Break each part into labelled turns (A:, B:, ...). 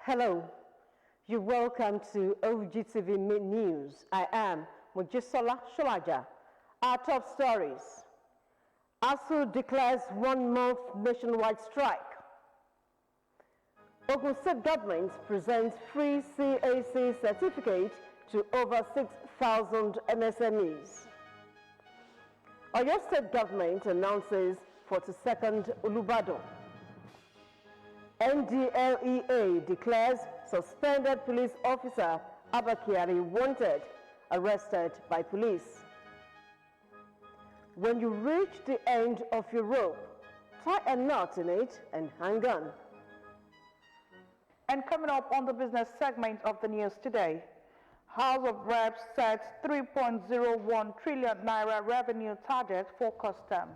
A: Hello, you're welcome to Ogtv News. I am Mojisola Sholaja. Our top stories. ASU declares 1 month nationwide strike. Ogun State government presents free CAC certificate to over 6,000 MSMEs. Oyo State government announces 42nd Olubadan. NDLEA declares suspended police officer ABBA KYARI wanted, arrested by police. When you reach the end of your rope, tie a knot in it and hang on.
B: And coming up on the business segment of the news today, House of Reps sets 3.01 trillion naira revenue target for customs.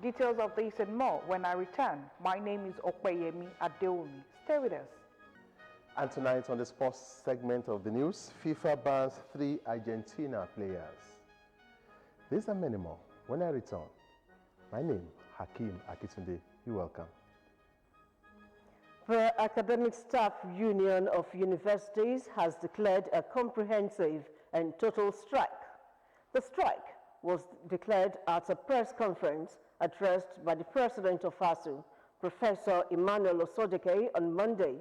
B: Details of this and more when I return. My name is Abeokuta. Stay with us.
C: And tonight on the sports segment of the news, FIFA bans 3 Argentina players. These and many more when I return. My name, Hakeem Akitunde. You're welcome.
A: The Academic Staff Union of Universities has declared a comprehensive and total strike. The strike was declared at a press conference addressed by the president of ASU, Professor Emmanuel Osodeke, on Monday.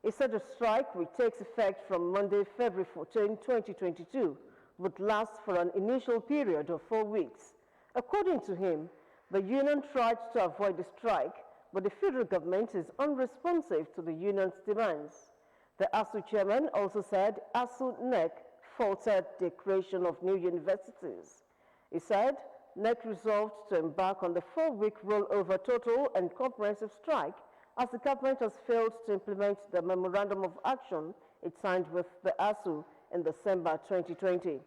A: He said the strike, which takes effect from Monday, February 14, 2022, would last for an initial period of 4 weeks. According to him, the union tried to avoid the strike, but the federal government is unresponsive to the union's demands. The ASU chairman also said ASU NEC faulted the creation of new universities. He said NEC resolved to embark on the 4-week rollover total and comprehensive strike as the government has failed to implement the memorandum of action it signed with the ASU in December 2020.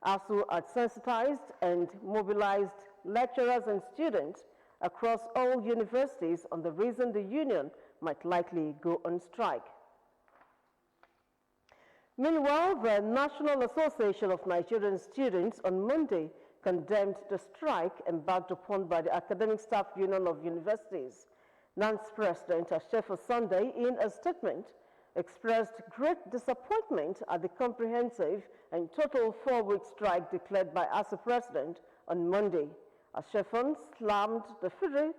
A: ASU had sensitized and mobilized lecturers and students across all universities on the reason the union might likely go on strike. Meanwhile, the National Association of Nigerian Students on Monday condemned the strike embarked upon by the Academic Staff Union of Universities. NAN's president, Ashefa Sunday, in a statement, expressed great disappointment at the comprehensive and total 4-week strike declared by ASU president on Monday. Ashefa slammed the federal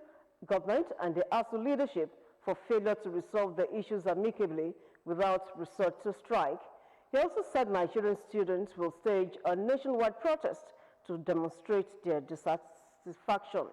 A: government and the ASU leadership for failure to resolve the issues amicably without resort to strike. He also said Nigerian students will stage a nationwide protest to demonstrate their dissatisfaction.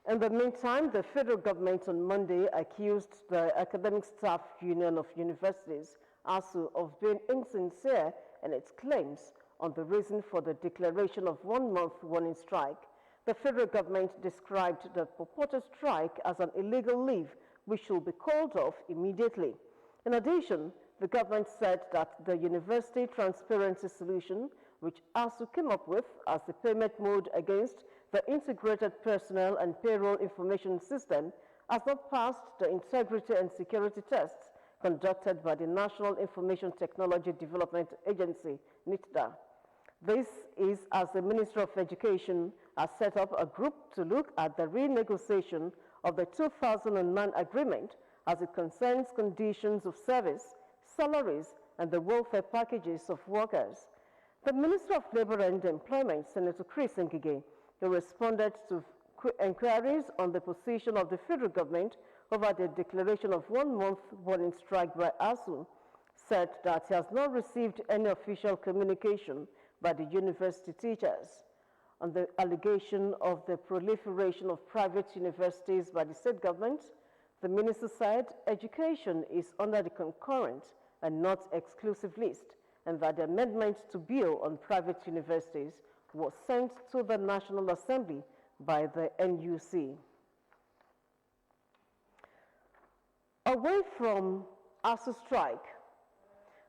A: In the meantime, the federal government on Monday accused the Academic Staff Union of Universities, ASU, of being insincere in its claims on the reason for the declaration of 1-month warning strike. The federal government described the purported strike as an illegal leave which should be called off immediately. In addition, the government said that the university transparency solution, which ASU came up with as the payment mode against the integrated personnel and payroll information system, has not passed the integrity and security tests conducted by the National Information Technology Development Agency, NITDA. This is as the Minister of Education has set up a group to look at the renegotiation of the 2009 agreement as it concerns conditions of service, salaries, and the welfare packages of workers. The Minister of Labor and Employment, Senator Chris Ngige, who responded to inquiries on the position of the federal government over the declaration of 1-month warning strike by ASU, said that he has not received any official communication by the university teachers. On the allegation of the proliferation of private universities by the state government, the minister said education is under the concurrent and not exclusive list, and that the amendment to bill on private universities was sent to the National Assembly by the NUC. Away from ASU strike,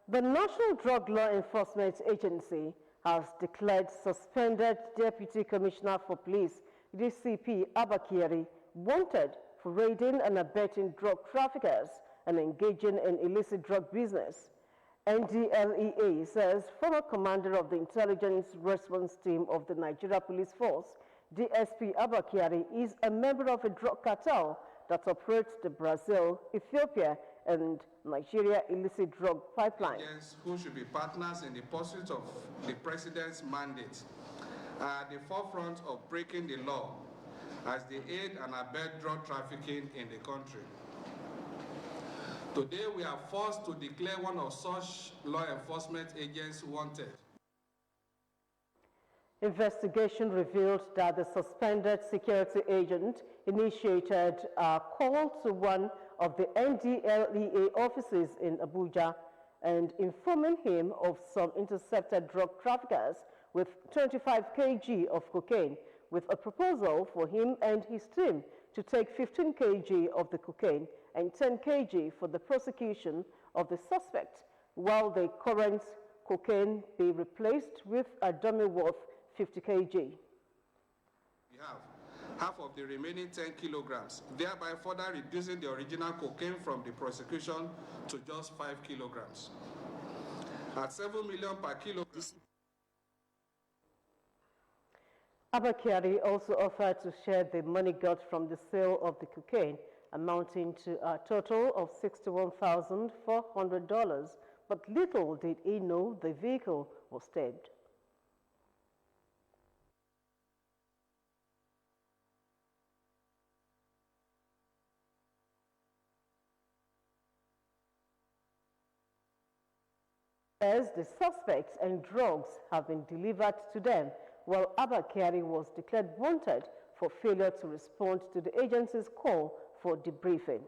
A: the National Drug Law Enforcement Agency has declared suspended Deputy Commissioner for Police, DCP ABBA KYARI, wanted for raiding and abetting drug traffickers and engaging in illicit drug business. NDLEA says former commander of the Intelligence Response Team of the Nigeria Police Force, DSP ABBA KYARI, is a member of a drug cartel that operates the Brazil, Ethiopia, and Nigeria illicit drug pipeline.
D: Agents who should be partners in the pursuit of the President's mandate are at the forefront of breaking the law as they aid and abet drug trafficking in the country. Today, we are forced to declare one of such law enforcement agents wanted.
A: Investigation revealed that the suspended security agent initiated a call to one of the NDLEA offices in Abuja and informing him of some intercepted drug traffickers with 25 kg of cocaine, with a proposal for him and his team to take 15 kg of the cocaine and 10 kg for the prosecution of the suspect, while the current cocaine be replaced with a dummy worth 50 kg.
D: We have half of the remaining 10 kilograms, thereby further reducing the original cocaine from the prosecution to just 5 kilograms. At 7 million per kilogram.
A: ABBA KYARI also offered to share the money got from the sale of the cocaine, amounting to a total of $61,400, but little did he know the vehicle was stabbed. As the suspects and drugs have been delivered to them, while ABBA KYARI was declared wanted for failure to respond to the agency's call for debriefing.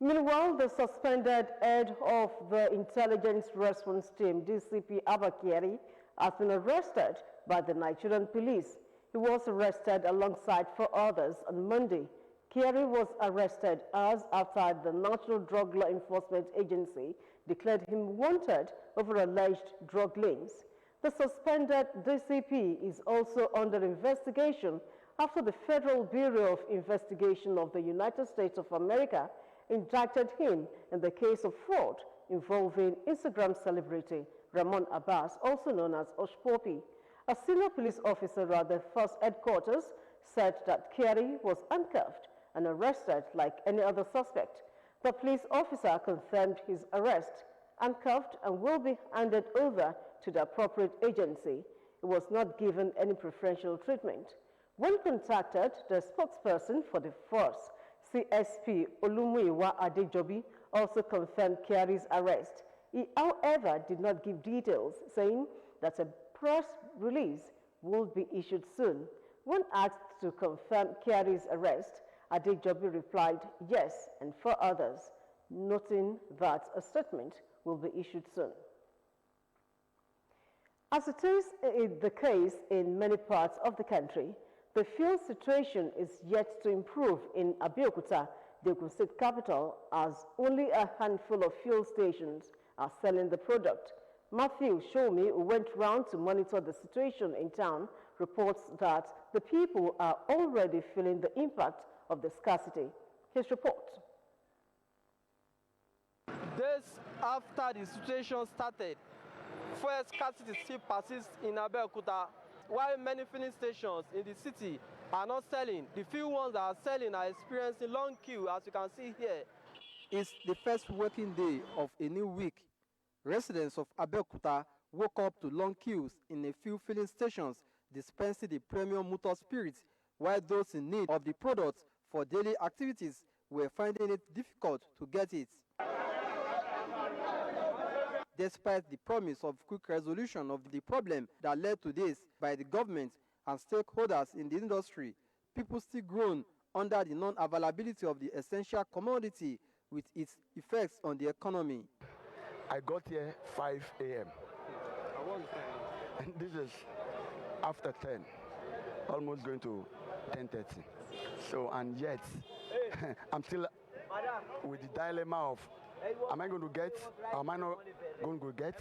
A: Meanwhile, the suspended head of the Intelligence Response Team, DCP ABBA KYARI, has been arrested by the Nigerian police. He was arrested alongside 4 others on Monday. KYARI was arrested as after the National Drug Law Enforcement Agency declared him wanted over alleged drug links. The suspended DCP is also under investigation after the Federal Bureau of Investigation of the United States of America indicted him in the case of fraud involving Instagram celebrity Ramon Abbas, also known as Oshpopi. A senior police officer at the first headquarters said that KYARI was handcuffed and arrested like any other suspect. The police officer confirmed his arrest, handcuffed, and will be handed over to the appropriate agency. He was not given any preferential treatment. When contacted, the spokesperson for the force, CSP Olumuyiwa Adejobi, also confirmed KYARI's arrest. He, however, did not give details, saying that a press release will be issued soon. When asked to confirm KYARI's arrest, Adejobi replied yes, and 4 others, noting that a statement will be issued soon. As it is the case in many parts of the country, the fuel situation is yet to improve in Abeokuta, the Ogun State capital, as only a handful of fuel stations are selling the product. Matthew Shomi, who went round to monitor the situation in town, reports that the people are already feeling the impact of the scarcity. His report.
E: Days after the situation started, fuel scarcity still persists in Abeokuta, while many filling stations in the city are not selling. The few ones that are selling are experiencing long queue, as you can see here. It's the first working day of a new week. Residents of Abeokuta woke up to long queues in a few filling stations dispensing the premium motor spirits, while those in need of the products for daily activities were finding it difficult to get it. Despite the promise of quick resolution of the problem that led to this by the government and stakeholders in the industry, people still groan under the non-availability of the essential commodity with its effects on the economy.
F: I got here 5 a.m. and this is after 10, almost going to 10:30. So, and yet, I'm still with the dilemma of, am I going to get, am I not going to get?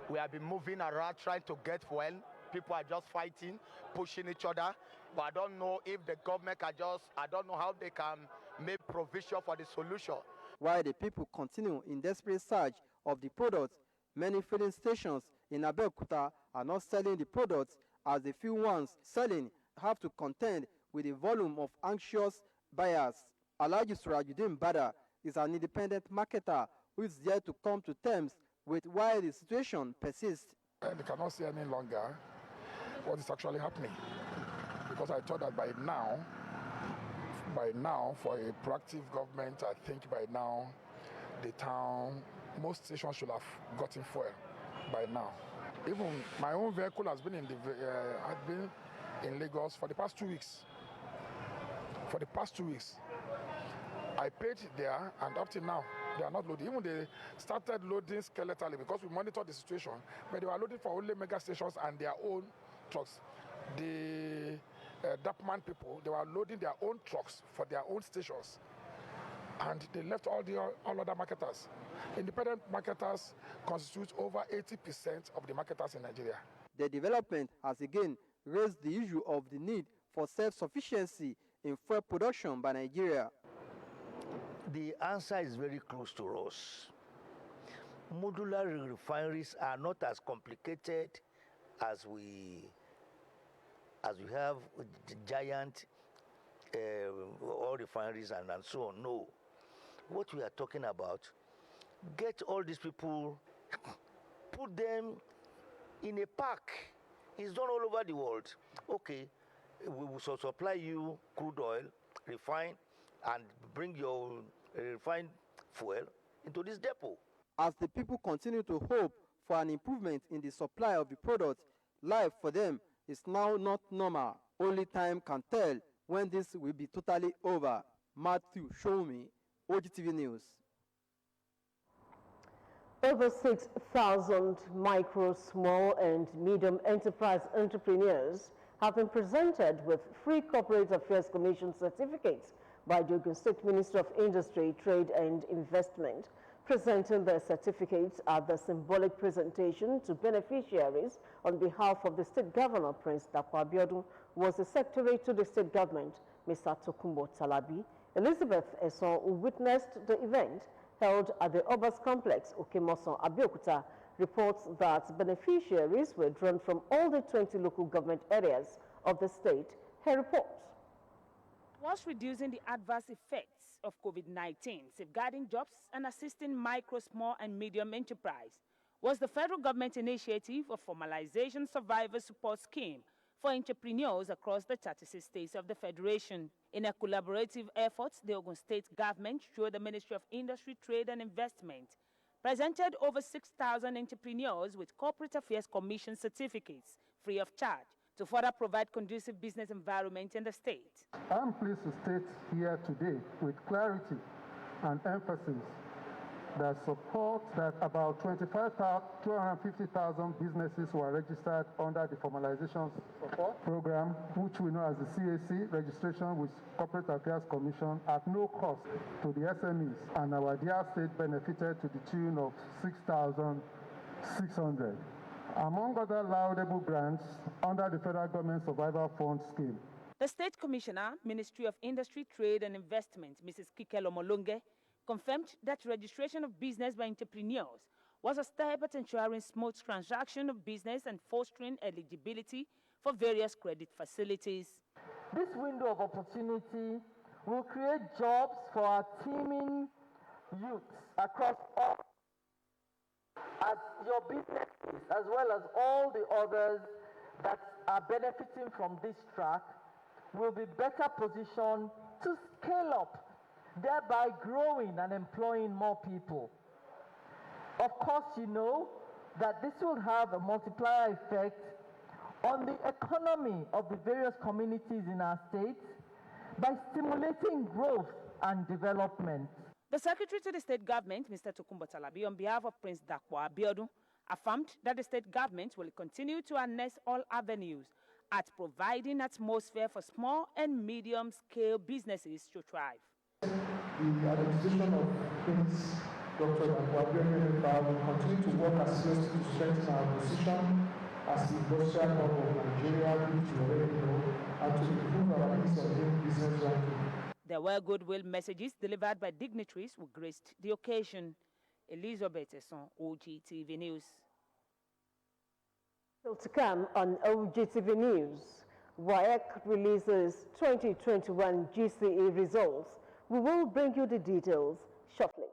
G: We have been moving around trying to get fuel. People are just fighting, pushing each other. But I don't know if the government can just, I don't know how they can make provision for the solution.
E: While the people continue in desperate search of the products, many filling stations in Abeokuta are not selling the products, as the few ones selling have to contend
H: with a volume of anxious buyers. Alhaji Surajudeen Bada is an independent marketer who is there to come to terms with why the situation persists.
I: They cannot see any longer what is actually happening, because I thought that by now, for a proactive government, I think by now, the town, most stations should have gotten fuel by now. Even my own vehicle has been in Lagos for the past 2 weeks. For the past 2 weeks, I paid there, and up till now, they are not loading. Even they started loading skeletally because we monitored the situation, but they were loading for only mega stations and their own trucks. The Dapman people, they were loading their own trucks for their own stations, and they left all other marketers. Independent marketers constitute over 80% of the marketers in Nigeria.
H: The development has again raised the issue of the need for self-sufficiency in fuel production by Nigeria.
J: The answer is very close to us. Modular refineries are not as complicated as we have the giant oil refineries and so on. No. What we are talking about, get all these people, put them in a park. It's done all over the world. Okay, we will supply you crude oil, refine, and bring your refined fuel into this depot.
H: As the people continue to hope for an improvement in the supply of the product, life for them is now not normal. Only time can tell when this will be totally over. Matthew Shomi, OGTV News.
A: Over 6,000 micro, small and medium enterprise entrepreneurs have been presented with free Corporate Affairs Commission certificates by the Ogun State Ministry of Industry, Trade and Investment. Presenting their certificates at the symbolic presentation to beneficiaries on behalf of the State Governor, Prince ABIODUN, was the Secretary to the State Government, Mr. Tokunbo Talabi. Elizabeth Esson, who witnessed the event held at the Obas Complex, Okemoson, Abeokuta, reports that beneficiaries were drawn from all the 20 local government areas of the state. Her report.
K: Whilst reducing the adverse effects of COVID-19, safeguarding jobs and assisting micro, small and medium enterprise was the federal government initiative of Formalization Survivor Support Scheme for entrepreneurs across the 36 states of the Federation. In a collaborative effort, the Ogun State government, through the Ministry of Industry, Trade and Investment, presented over 6,000 entrepreneurs with Corporate Affairs Commission certificates free of charge to further provide conducive business environment in the state.
L: I'm pleased to state here today with clarity and emphasis that support that about 250,000 businesses were registered under the Formalization Support Program, which we know as the CAC, Registration with Corporate Affairs Commission, at no cost to the SMEs, and our dear state benefited to the tune of 6,600. Among other laudable grants under the Federal Government Survival Fund Scheme.
K: The State Commissioner, Ministry of Industry, Trade and Investment, Mrs. Kikelo Molonge, confirmed that registration of business by entrepreneurs was a step at ensuring smooth transaction of business and fostering eligibility for various credit facilities.
M: This window of opportunity will create jobs for our teeming youths across all as your businesses, as well as all the others that are benefiting from this track, will be better positioned to scale up, thereby growing and employing more people. Of course, you know that this will have a multiplier effect on the economy of the various communities in our state by stimulating growth and development.
K: The Secretary to the State Government, Mr. Tokunbo Talabi, on behalf of Prince Abiodun, affirmed that the state government will continue to harness all avenues at providing atmosphere for small and medium-scale businesses to thrive.
L: The administration of Prince Dr. Abiodun will continue to work assiduously to strengthen our position as the industrial hub of Nigeria, which you already know, and to improve our ease of doing business ranking.
K: There were goodwill messages delivered by dignitaries who graced the occasion. Elizabeth Esson, OGTV News.
A: Still to come on OGTV News, WAEC releases 2021 GCE results. We will bring you the details shortly.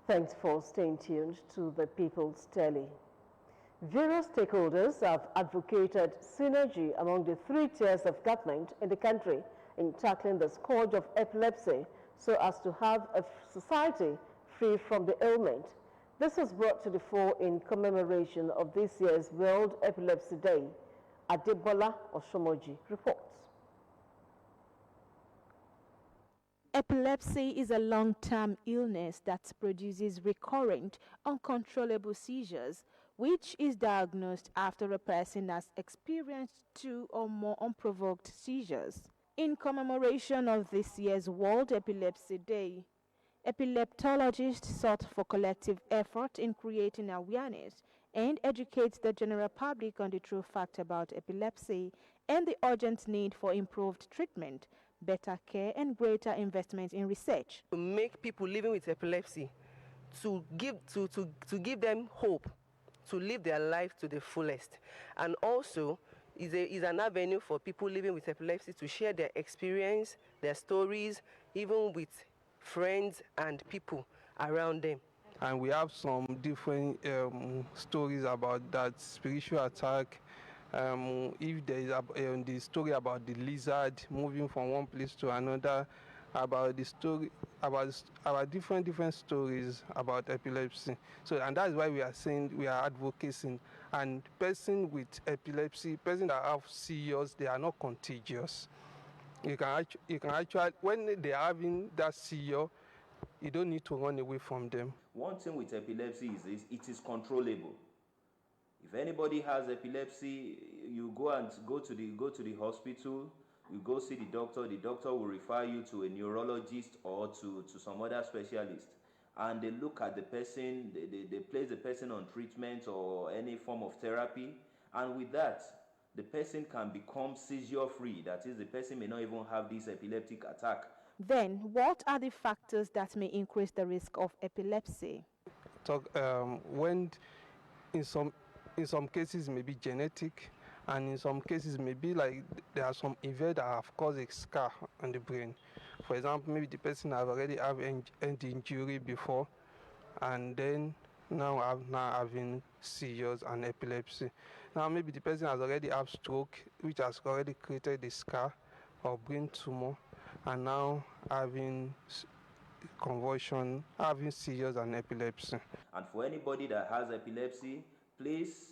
A: Thanks for staying tuned to the People's Tele. Various stakeholders have advocated synergy among the three tiers of government in the country in tackling the scourge of epilepsy so as to have a society free from the ailment. This was brought to the fore in commemoration of this year's World Epilepsy Day. Adebola Oshomoji reports.
K: Epilepsy is a long-term illness that produces recurrent, uncontrollable seizures, which is diagnosed after a person has experienced 2 or more unprovoked seizures. In commemoration of this year's World Epilepsy Day, epileptologists sought for collective effort in creating awareness and educate the general public on the true fact about epilepsy and the urgent need for improved treatment, better care and greater investment in research.
N: To make people living with epilepsy, to give them hope, to live their life to the fullest, and also is an avenue for people living with epilepsy to share their experience, their stories, even with friends and people around them.
O: And we have some different stories about that spiritual attack. If there is the story about the lizard moving from one place to another, about the story about different stories about epilepsy. So, and that's why we are saying we are advocating. And person with epilepsy, person that have seizures, they are not contagious. You can actually, when they are having that seizure, you don't need to run away from them.
P: One thing with epilepsy is it is controllable. If anybody has epilepsy, you go to the hospital, you go see the doctor will refer you to a neurologist or to some other specialist. And they look at the person, they place the person on treatment or any form of therapy. And with that, the person can become seizure-free. That is, the person may not even have this epileptic attack.
K: Then, what are the factors that may increase the risk of epilepsy?
O: When in some cases may be genetic, and in some cases maybe like there are some events that have caused a scar on the brain. For example, maybe the person has already have end injury before, and then now having seizures and epilepsy. Now maybe the person has already had stroke, which has already created a scar or brain tumor, and now having convulsion, having seizures and epilepsy.
P: And for anybody that has epilepsy, please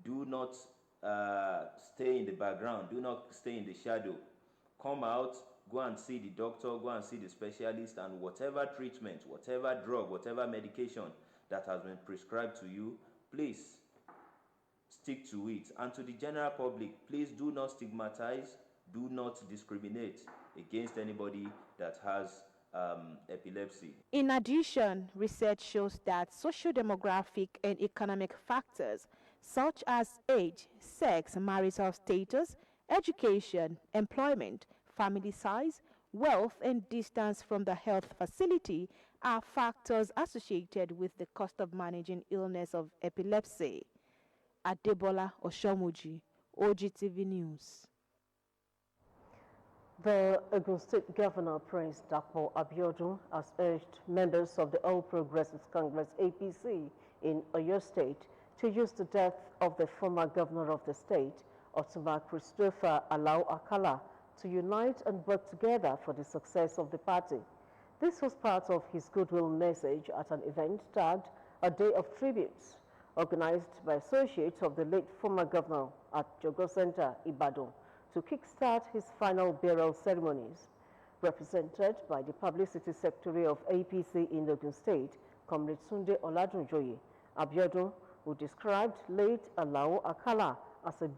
P: do not stay in the background, do not stay in the shadow. Come out, go and see the doctor, go and see the specialist, and whatever treatment, whatever drug, whatever medication that has been prescribed to you, please stick to it. And to the general public, please do not stigmatize, do not discriminate against anybody that has epilepsy.
K: In addition, research shows that socio-demographic and economic factors such as age, sex, marital status, education, employment, family size, wealth, and distance from the health facility are factors associated with the cost of managing illness of epilepsy. Adebola Oshomoji, OGTV News.
A: The Ogun State Governor, Prince Dr. Abiodun, has urged members of the All Progressives Congress APC in Oyo State to use the death of the former governor of the state, Otumba Christopher Alao Akala, to unite and work together for the success of the party. This was part of his goodwill message at an event tagged A Day of Tributes. organized by associates of the late former governor at Jogo Center, Ibadan, to kickstart his final burial ceremonies. Represented by the Publicity Secretary of APC in Ogun State, Comrade Sunday Oladunjoye, Abiodun, who described late Alao Akala as a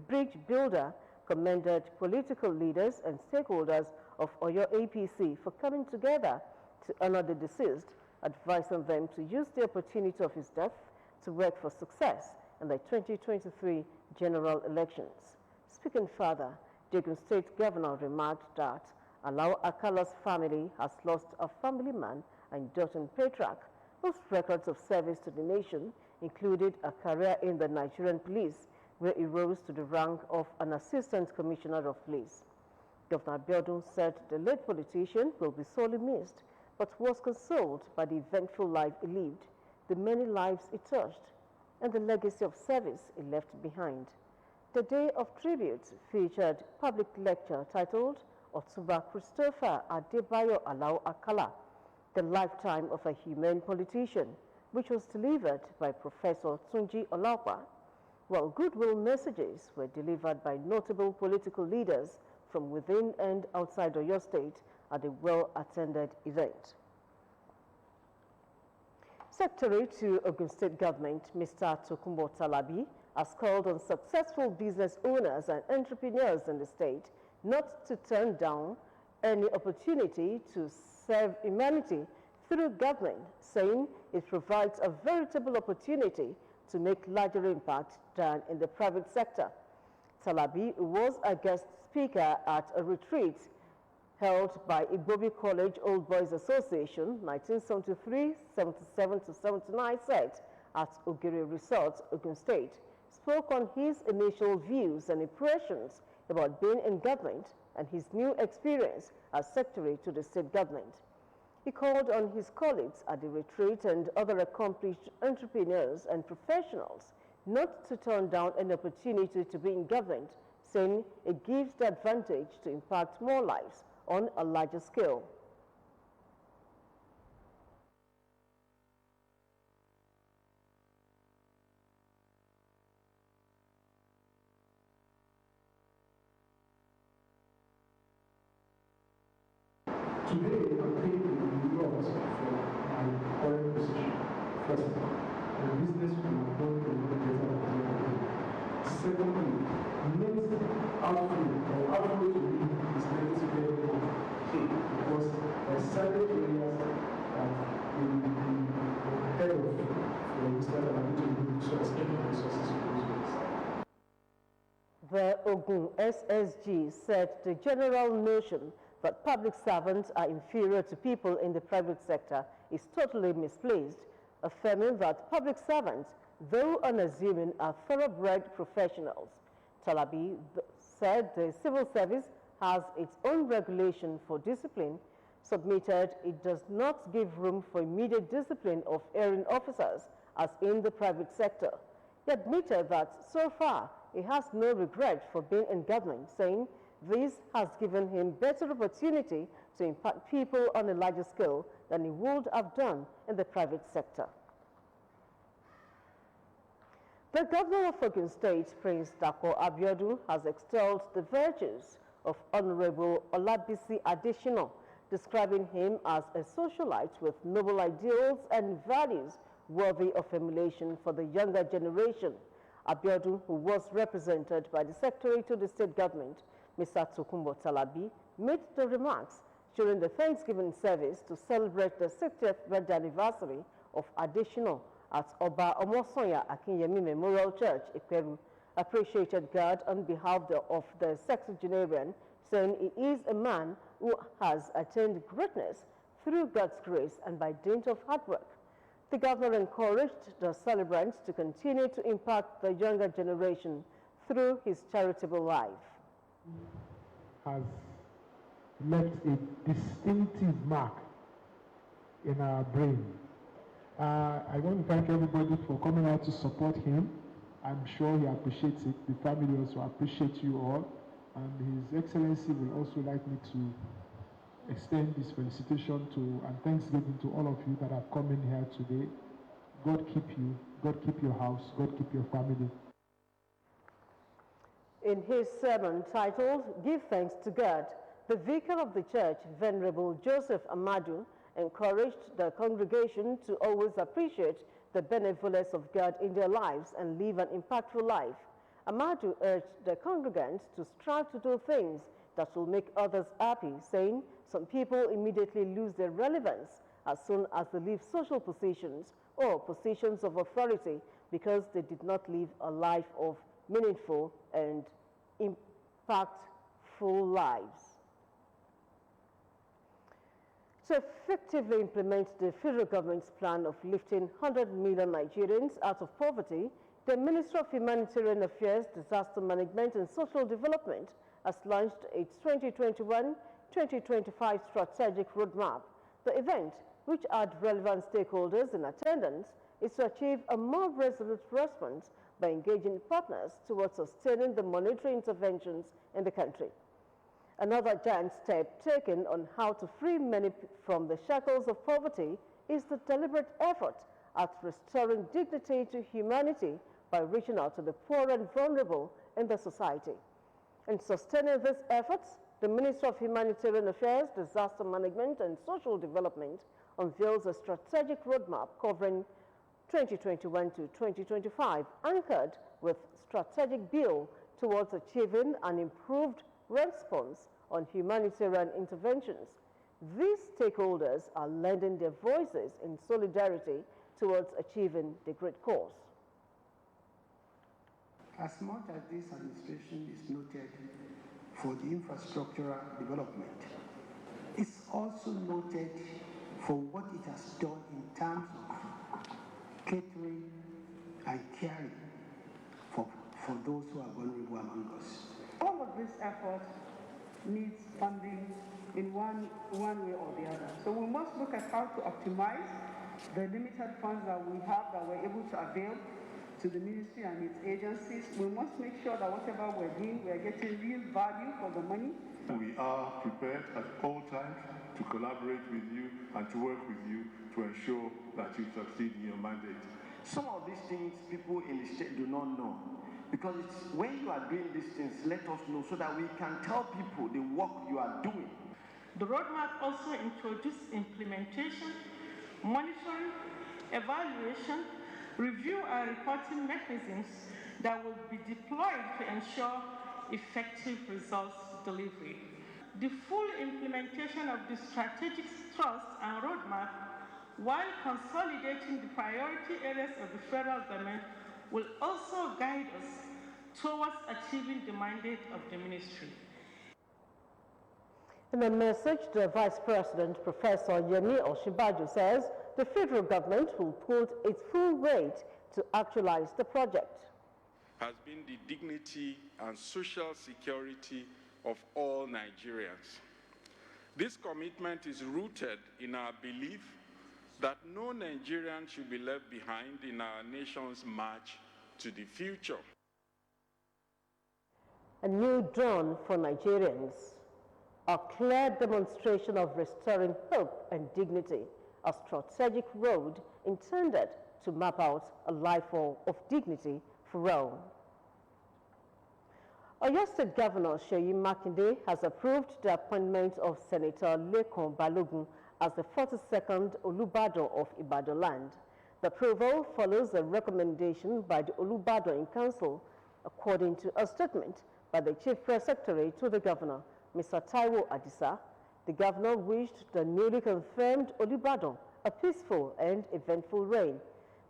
A: bridge builder, commended political leaders and stakeholders of Oyo APC for coming together to honor the deceased, advising them to use the opportunity of his death to work for success in the 2023 general elections. Speaking further, the Ogun State Governor remarked that Alao Akala's family has lost a family man and Dotun patriarch whose records of service to the nation included a career in the Nigerian police, where he rose to the rank of an Assistant Commissioner of Police. Governor Abiodun said the late politician will be sorely missed, but was consoled by the eventful life he lived, the many lives he touched, and the legacy of service he left behind. The Day of Tribute featured public lecture titled Otuba Christopher Adebayo Alao Akala, The Lifetime of a Humane Politician, which was delivered by Professor Tunji Olapa, while goodwill messages were delivered by notable political leaders from within and outside Oyo State at a well-attended event. Secretary to Ogun State Government, Mr. Tokunbo Talabi, has called on successful business owners and entrepreneurs in the state not to turn down any opportunity to serve humanity through government, saying it provides a veritable opportunity to make larger impact than in the private sector. Talabi was a guest speaker at a retreat held by Igbobi College Old Boys Association 1973-77 to 79 set at Ogiri Resort, Ogun State, spoke on his initial views and impressions about being in government and his new experience as secretary to the state government. He called on his colleagues at the retreat and other accomplished entrepreneurs and professionals not to turn down an opportunity to be in government, saying it gives the advantage to impact more lives on a larger scale.
L: Today, I'm taking a lot for my current position. First, the business will not be better than the other. Secondly, net outflow to me is very low because there are certain areas that will be ahead of for instance, I'm going to do so extended resources for those ways.
A: The Ogun SSG said the general notion that public servants are inferior to people in the private sector is totally misplaced, affirming that public servants, though unassuming, are thoroughbred professionals. Talabi said the civil service has its own regulation for discipline, submitted it does not give room for immediate discipline of erring officers as in the private sector. He admitted that so far he has no regret for being in government, saying this has given him better opportunity to impact people on a larger scale than he would have done in the private sector. The governor of Ogun State, Prince Dapo Abiodun, has extolled the virtues of Honorable Olabisi Adesina, describing him as a socialite with noble ideals and values worthy of emulation for the younger generation. Abiodun, who was represented by the Secretary to the State Government, Mr. Tokunbo Talabi, made the remarks during the Thanksgiving service to celebrate the 60th birthday anniversary of Adesina at Oba Omosonya Akinyemi Memorial Church, Iperu, appreciated God on behalf of the sexagenarian, saying he is a man who has attained greatness through God's grace and by dint of hard work. The governor encouraged the celebrants to continue to impact the younger generation through his charitable life.
L: Has left a distinctive mark in our brain. I want to thank everybody for coming out to support him. I'm sure he appreciates it. The family also appreciates you all. And His Excellency will also like me to extend this felicitation to and thanksgiving to all of you that have come in here today. God keep you, God keep your house, God keep your family.
A: In his sermon titled, Give Thanks to God, the vicar of the church, Venerable Joseph Amadu, encouraged the congregation to always appreciate the benevolence of God in their lives and live an impactful life. Amadu urged the congregants to strive to do things that will make others happy, saying some people immediately lose their relevance as soon as they leave social positions or positions of authority because they did not live a life of meaningful and impactful lives. To effectively implement the federal government's plan of lifting 100 million Nigerians out of poverty, the Ministry of Humanitarian Affairs, Disaster Management and Social Development has launched its 2021-2025 strategic roadmap. The event, which had relevant stakeholders in attendance, is to achieve a more resolute response by engaging partners towards sustaining the monetary interventions in the country. Another giant step taken on how to free many from the shackles of poverty is the deliberate effort at restoring dignity to humanity by reaching out to the poor and vulnerable in the society. In sustaining these efforts, the Ministry of Humanitarian Affairs, Disaster Management and Social Development unveils a strategic roadmap covering 2021 to 2025, anchored with strategic bill towards achieving an improved response on humanitarian interventions. These stakeholders are lending their voices in solidarity towards achieving the great cause.
Q: As much as this administration is noted for the infrastructural development, it's also noted for what it has done in terms of catering and caring for those who are vulnerable among us.
R: All of this effort needs funding in one way or the other. So we must look at how to optimize the limited funds that we have that we're able to avail to the ministry and its agencies. We must make sure that whatever we're doing, we're getting real value for the money.
S: We are prepared at all times to collaborate with you and to work with you to ensure that you succeed in your mandate.
T: Some of these things people in the state do not know. Because it's when you are doing these things, let us know so that we can tell people the work you are doing.
R: The roadmap also introduces implementation, monitoring, evaluation, review and reporting mechanisms that will be deployed to ensure effective results delivery. The full implementation of the strategic thrust and roadmap, while consolidating the priority areas of the federal government, will also guide us towards achieving the mandate of the ministry.
A: In a message, the Vice President, Professor Yemi Osinbajo, says the federal government will put its full weight to actualize the project.
U: Has been the dignity and social security of all Nigerians. This commitment is rooted in our belief that no Nigerian should be left behind in our nation's march to the future.
A: A new dawn for Nigerians, a clear demonstration of restoring hope and dignity, a strategic road intended to map out a life of dignity for all. Oyo State Governor Seyi Makinde has approved the appointment of Senator Lekon Balogun as the 42nd Olubadan of Ibadan land. The approval follows a recommendation by the Olubadan Council, according to a statement by the Chief Press Secretary to the Governor, Mr. Taiwo Adisa. The Governor wished the newly confirmed Olubadan a peaceful and eventful reign.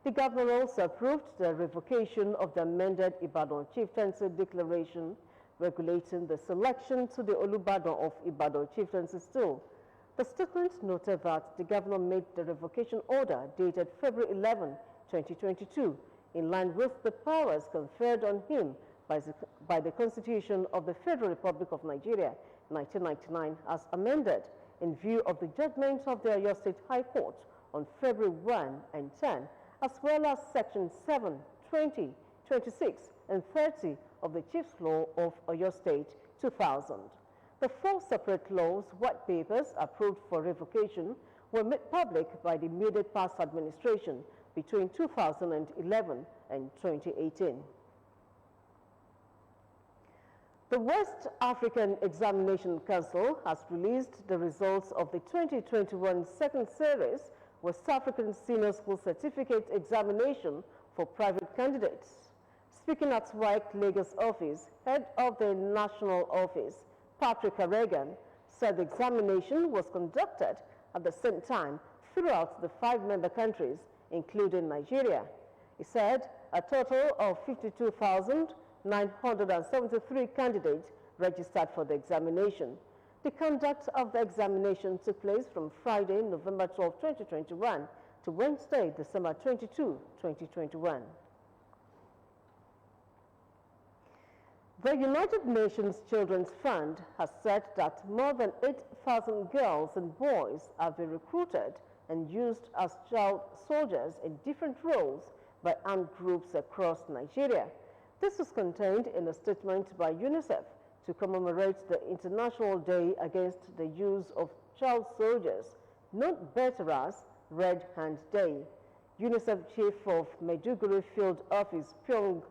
A: The Governor also approved the revocation of the amended Ibadan Chieftaincy Declaration, regulating the selection to the Olubadan of Ibadan Chieftaincy still. The statement noted that the Governor made the revocation order dated February 11, 2022, in line with the powers conferred on him by the Constitution of the Federal Republic of Nigeria, 1999, as amended, in view of the judgment of the Oyo State High Court on February 1 and 10, as well as Section 7, 20, 26, and 30 of the Chief's Law of Oyo State, 2000. The 4 separate laws, white papers approved for revocation, were made public by the immediate past administration. between 2011 and 2018. The West African Examination Council has released the results of the 2021 second series West African Senior School Certificate Examination for private candidates. Speaking at WAEC Lagos office, head of the national office, Patrick Aregan, said the examination was conducted at the same time throughout the 5 member countries, including Nigeria. He said a total of 52,973 candidates registered for the examination. The conduct of the examination took place from Friday, November 12, 2021 to Wednesday, December 22, 2021. The United Nations Children's Fund has said that more than 8,000 girls and boys have been recruited and used as child soldiers in different roles by armed groups across Nigeria. This was contained in a statement by UNICEF to commemorate the International Day Against the Use of Child Soldiers, known better as Red Hand Day. UNICEF Chief of Maiduguri Field Office, Pyong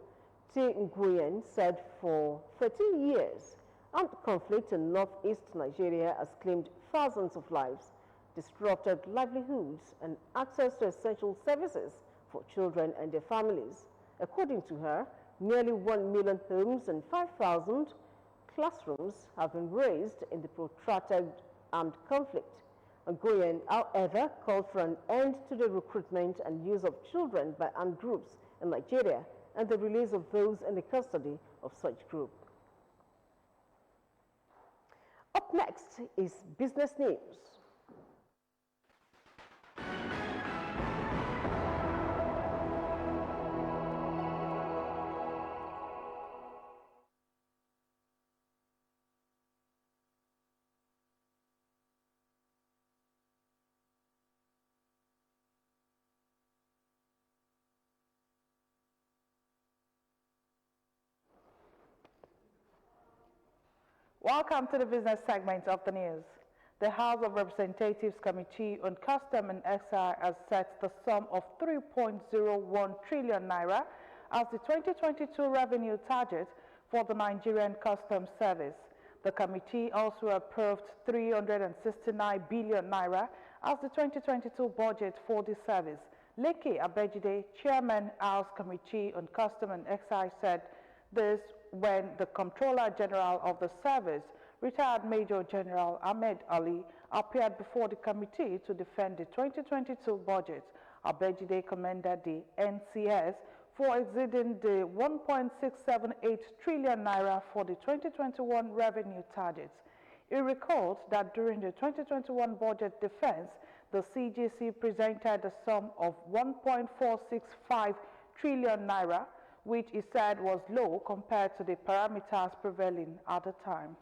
A: Nguyen, said for 13 years, armed conflict in northeast Nigeria has claimed thousands of lives, disrupted livelihoods and access to essential services for children and their families. According to her, nearly 1 million homes and 5,000 classrooms have been razed in the protracted armed conflict. Nguyen, however, called for an end to the recruitment and use of children by armed groups in Nigeria and the release of those in the custody of such group. Up next is business news.
B: Welcome to the business segment of the news. The House of Representatives Committee on Custom and Excise has set the sum of 3.01 trillion naira as the 2022 revenue target for the Nigerian Customs Service. The committee also approved 369 billion naira as the 2022 budget for the service. Leke Abejide, Chairman, House Committee on Custom and Excise, said this when the Comptroller General of the service, retired Major General Ahmed Ali, appeared before the committee to defend the 2022 budget. Abejide commended the NCS for exceeding the 1.678 trillion naira for the 2021 revenue targets. He recalled that during the 2021 budget defense, the CGC presented a sum of 1.465 trillion naira, which he said was low compared to the parameters prevailing at the time.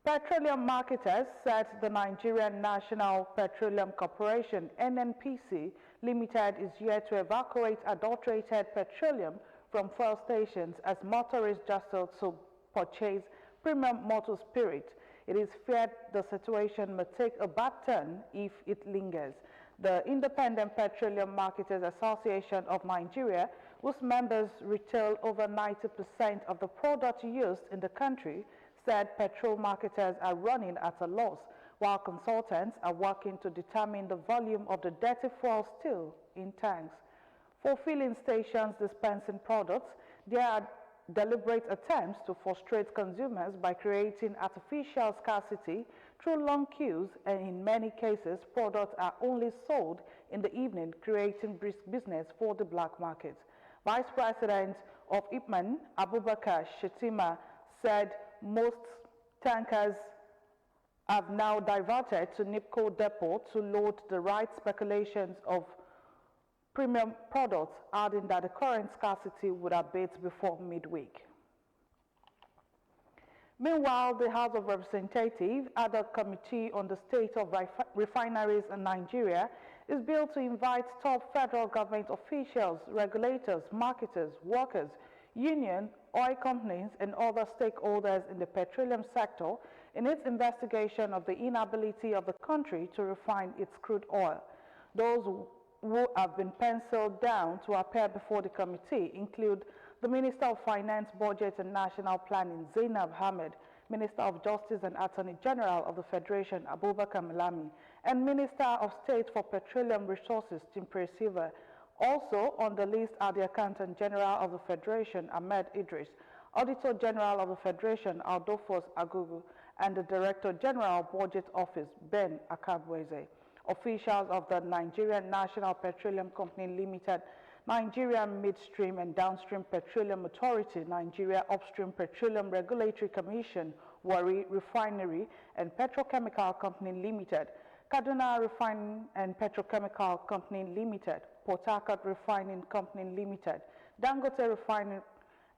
B: Petroleum marketers said the Nigerian National Petroleum Corporation, NNPC Limited, is yet to evacuate adulterated petroleum from fuel stations as motorists jostle to purchase premium motor spirit. It is feared the situation may take a bad turn if it lingers. The Independent Petroleum Marketers Association of Nigeria, whose members retail over 90% of the product used in the country, said petrol marketers are running at a loss, while consultants are working to determine the volume of the dirty fuel still in tanks. For filling stations dispensing products, there are deliberate attempts to frustrate consumers by creating artificial scarcity through long queues, and in many cases, products are only sold in the evening, creating brisk business for the black market. Vice President of IPMAN, Abubakar Shetima, said most tankers have now diverted to NIPCO depot to load the right speculations of premium products, adding that the current scarcity would abate before midweek. Meanwhile, the House of Representatives, ABBA Committee on the State of Refineries in Nigeria, is billed to invite top federal government officials, regulators, marketers, workers, unions, oil companies, and other stakeholders in the petroleum sector in its investigation of the inability of the country to refine its crude oil. Those who have been penciled down to appear before the committee include the Minister of Finance, Budget and National Planning, Zainab Ahmed, Minister of Justice and Attorney General of the Federation, Abubakar Malami, and Minister of State for Petroleum Resources, Timbre Silva. Also on the list are the Accountant General of the Federation, Ahmed Idris, Auditor General of the Federation, Aldofos Agugu, and the Director General Budget Office, Ben Akabweze. Officials of the Nigerian National Petroleum Company Limited, Nigeria Midstream and Downstream Petroleum Authority, Nigeria Upstream Petroleum Regulatory Commission, Warri Refinery and Petrochemical Company Limited, Kaduna Refining and Petrochemical Company Limited, Port Harcourt Refining Company Limited, Dangote Refinery,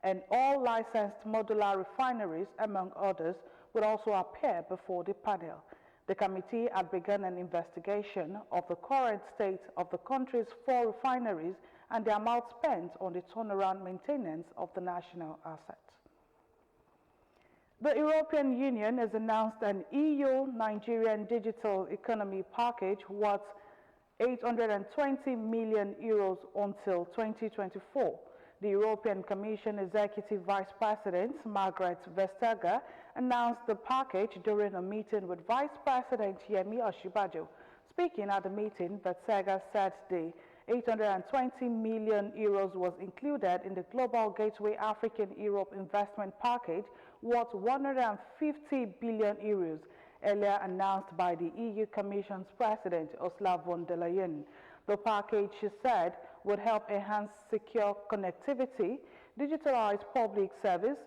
B: and all licensed modular refineries, among others, would also appear before the panel. The committee had begun an investigation of the current state of the country's 4 refineries and the amount spent on the turnaround maintenance of the national asset. The European Union has announced an EU-Nigerian digital economy package worth €820 million until 2024. The European Commission Executive Vice President Margaret Vestager announced the package during a meeting with Vice President Yemi Osinbajo. Speaking at the meeting, Vestager said the €820 million was included in the Global Gateway African-Europe Investment Package worth €150 billion, earlier announced by the EU Commission's President Ursula von der Leyen. The package, she said, would help enhance secure connectivity, digitalize public service,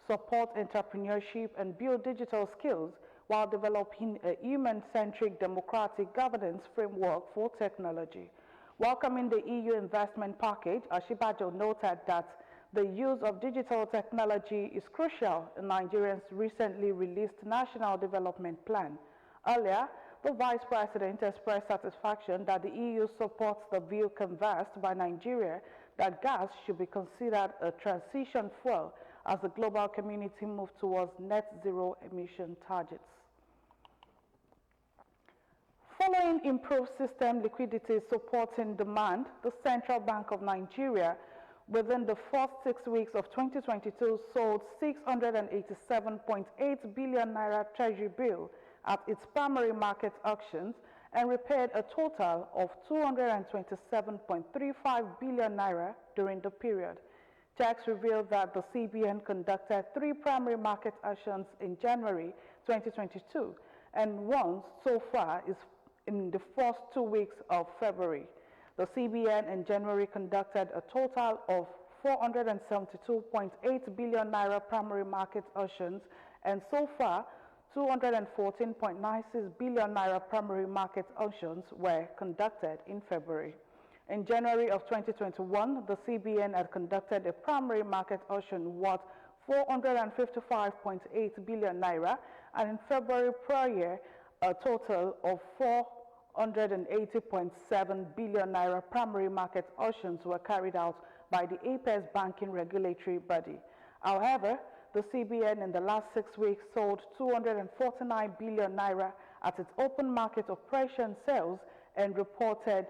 B: support entrepreneurship, and build digital skills while developing a human-centric democratic governance framework for technology. Welcoming the EU investment package, Osinbajo noted that the use of digital technology is crucial in Nigeria's recently released National Development Plan. Earlier, the Vice President expressed satisfaction that the EU supports the view canvassed by Nigeria that gas should be considered a transition fuel as the global community moves towards net zero emission targets. Following improved system liquidity supporting demand, the Central Bank of Nigeria within the first 6 weeks of 2022 sold 687.8 billion naira treasury bill at its primary market auctions and repaid a total of 227.35 billion naira during the period. Checks revealed that the CBN conducted 3 primary market auctions in January 2022 and one so far is in the first 2 weeks of February. The CBN in January conducted a total of 472.8 billion naira primary market auctions, and so far 214.96 billion naira primary market auctions were conducted in February. In January of 2021, the CBN had conducted a primary market auction worth 455.8 billion naira, and in February prior year, a total of 480.7 billion naira primary market auctions were carried out by the APES banking regulatory body. However, the CBN in the last 6 weeks sold 249 billion naira at its open market operation sales and reported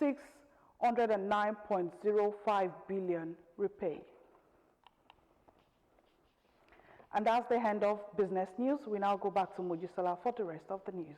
B: 609.05 billion repaid. And that's the end of business news. We now go back to Mojisola for the rest of the news.